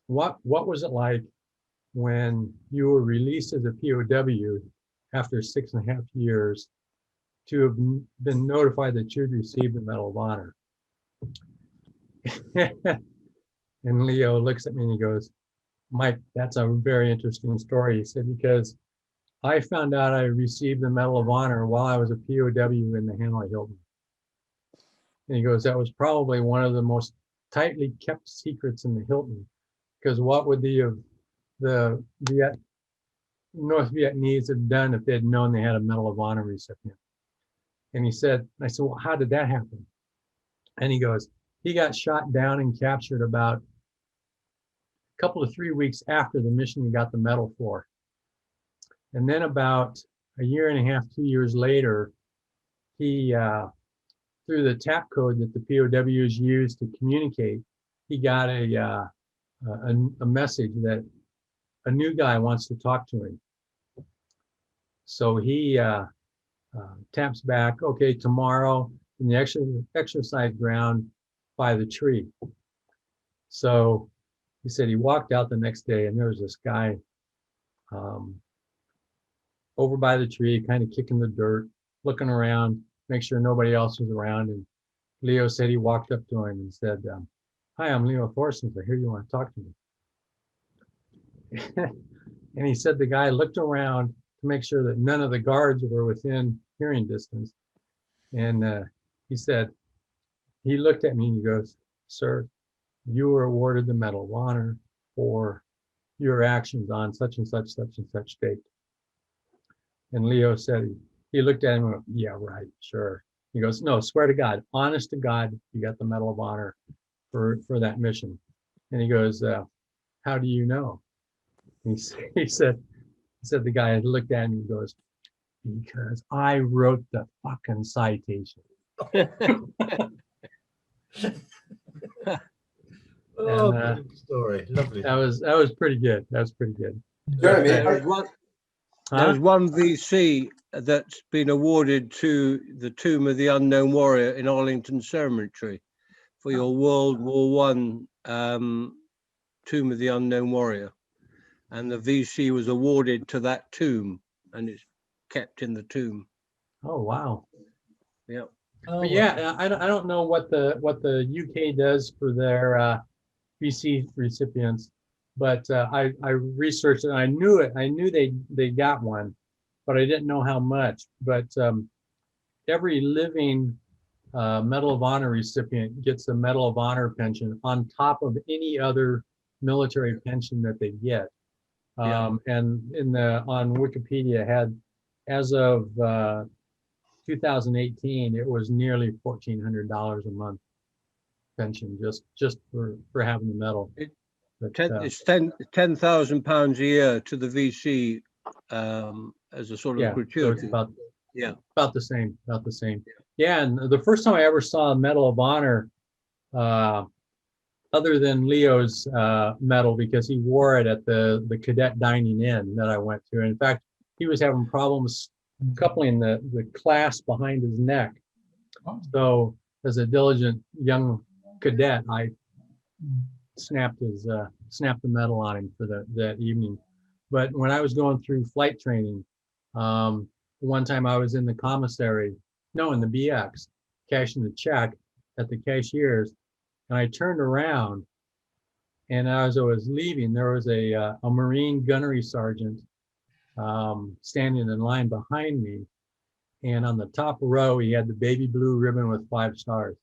what was it like when you were released as a POW after 6.5 years to have been notified that you'd received the Medal of Honor? And Leo looks at me and he goes, Mike, that's a very interesting story. He said, because I found out I received the Medal of Honor while I was a POW in the Hanoi Hilton. And he goes, that was probably one of the most tightly kept secrets in the Hilton, because what would the North Vietnamese have done if they had known they had a Medal of Honor recipient? And I said, well, how did that happen? And he goes, he got shot down and captured about a couple of 3 weeks after the mission he got the medal for. And then about 1.5 years, 2 years later, he, through the tap code that the POWs use to communicate, he got a message that a new guy wants to talk to him. So he taps back, okay, tomorrow in the exercise ground by the tree. So he said he walked out the next day and there was this guy over by the tree, kind of kicking the dirt, looking around, make sure nobody else was around. And Leo said he walked up to him and said, hi, I'm Leo Thorsness. I hear you want to talk to me. And he said the guy looked around to make sure that none of the guards were within hearing distance. And he said, he looked at me and he goes, sir, you were awarded the Medal of Honor for your actions on such and such date. And Leo said, he looked at him and went, yeah, right, sure. He goes, no, swear to God, honest to God, you got the Medal of Honor for that mission. And he goes, how do you know? And he said the guy had looked at him and goes, because I wrote the fucking citation. Oh, And, good story. Lovely. that was pretty good. That was pretty good. Jeremy, There was one VC that's been awarded to the Tomb of the Unknown Warrior in Arlington Cemetery for your World War I Tomb of the Unknown Warrior. And the VC was awarded to that tomb and it's kept in the tomb. Oh, wow. Yeah. Oh, But yeah, I don't know what the UK does for their VC recipients, but I researched it. And I knew it. I knew they got one, but I didn't know how much. But every living Medal of Honor recipient gets a Medal of Honor pension on top of any other military pension that they get. And on Wikipedia had, as of 2018, it was nearly $1,400 a month pension just for having the medal. But, It's £10,000 a year to the VC as a sort of yeah, so it's gratuity. about Yeah. about the same, Yeah, and the first time I ever saw a Medal of Honor, other than Leo's medal, because he wore it at the cadet dining in that I went to. And in fact, he was having problems coupling the clasp behind his neck. So as a diligent young cadet, I snapped the medal on him for that evening. But when I was going through flight training, one time I was in the commissary, no, in the BX, cashing the check at the cashier's, and I turned around, and as I was leaving, there was a Marine gunnery sergeant standing in line behind me, and on the top row he had the baby blue ribbon with 5 stars.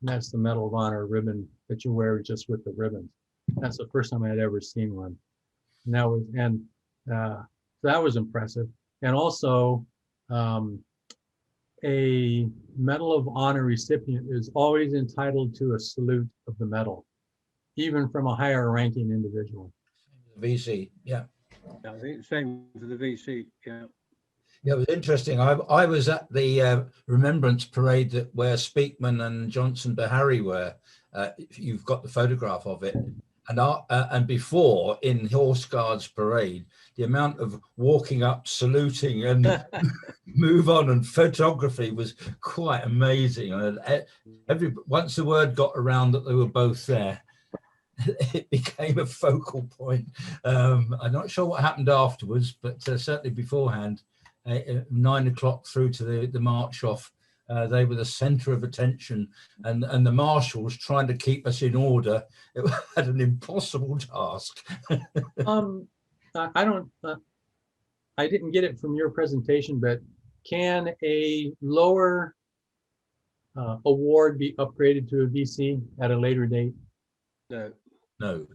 And that's the Medal of Honor ribbon that you wear just with the ribbons. That's the first time I had ever seen one. And that was impressive. And also, a Medal of Honor recipient is always entitled to a salute of the medal, even from a higher ranking individual. VC, yeah. I think the same for the VC. Yeah. Yeah, it was interesting. I was at the Remembrance Parade where Speakman and Johnson Bahari were. You've got the photograph of it. And before, in Horse Guards Parade, the amount of walking up, saluting, and move on and photography was quite amazing. And once the word got around that they were both there, it became a focal point. I'm not sure what happened afterwards, but certainly beforehand, 9 o'clock through to the march off, they were the center of attention, and the marshals trying to keep us in order. It had an impossible task. I didn't get it from your presentation, but can a lower award be upgraded to a VC at a later date? No.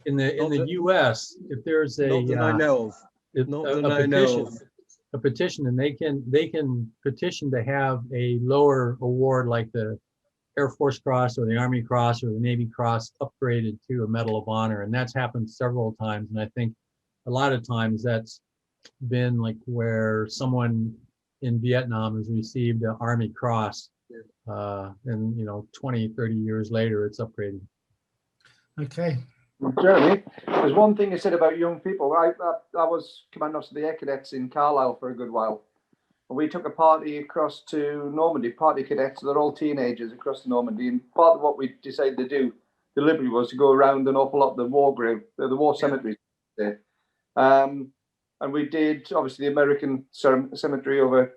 In the U.S., if there's a Not that I know of. A petition, and they can petition to have a lower award like the Air Force Cross or the Army Cross or the Navy Cross upgraded to a Medal of Honor, and that's happened several times. And I think a lot of times that's been like where someone in Vietnam has received an Army Cross, and 20, 30 years later it's upgraded. Okay. Jeremy, there's one thing you said about young people. I was commanding officer of the Air Cadets in Carlisle for a good while. And we took a party across to Normandy, party cadets. They're all teenagers across to Normandy. And part of what we decided to do deliberately was to go around an awful lot of the war cemeteries there. And we did, obviously, the American cemetery over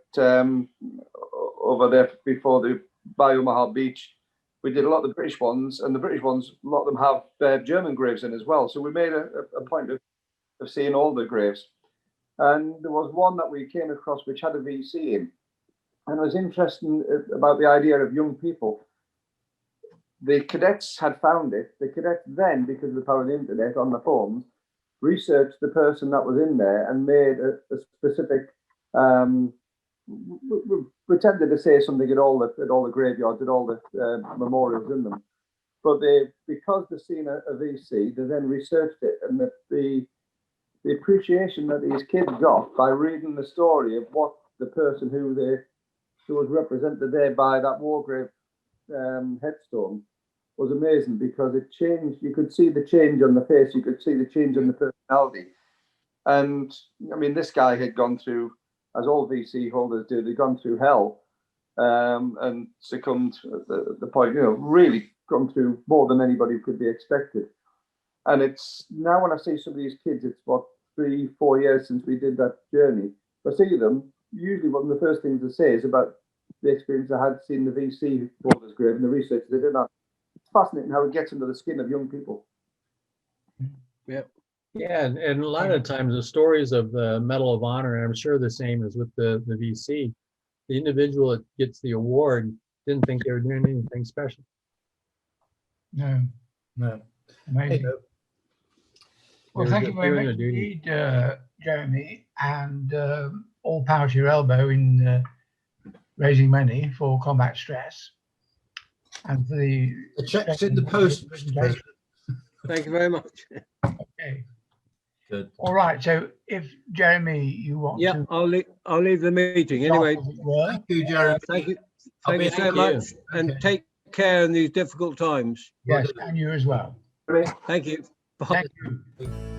there before by Omaha Beach. We did a lot of the British ones, and the British ones, a lot of them have German graves in as well. So we made a point of seeing all the graves. And there was one that we came across which had a VC in. And it was interesting about the idea of young people. The cadets had found it. The cadets then, because of the power of the internet on the phones, researched the person that was in there and made a specific pretended to say something at all the graveyards, at all the memorials in them. But because they've seen a VC, they then researched it, and the appreciation that these kids got by reading the story of what the person who was represented there by that war grave headstone was amazing, because it changed. You could see the change on the face, you could see the change on the personality. And I mean, this guy had gone through, as all VC holders do, they've gone through hell and succumbed at the point, really gone through more than anybody could be expected. And it's now when I see some of these kids, it's 3-4 years since we did that journey. If I see them, usually one of the first things they say is about the experience I had seeing the VC holders grave and the research they did. It's fascinating how it gets under the skin of young people. Yeah. Yeah, and a lot of times the stories of the Medal of Honor, and I'm sure the same as with the VC, the individual that gets the award didn't think they were doing anything special. No. Amazing. Hey, Well, thank you very much indeed, Jeremy, and all power to your elbow in raising money for combat stress and for the check's in the post. Thank you very much. Okay. Good. All right. So if Jeremy, you want Yeah, to I'll leave the meeting anyway. stop, as it were. Thank you, Jeremy. Thank you. I'll Thank be you so in much, touch. and Okay. take care in these difficult times. Yes, and you as well. Thank you. Bye. Thank you.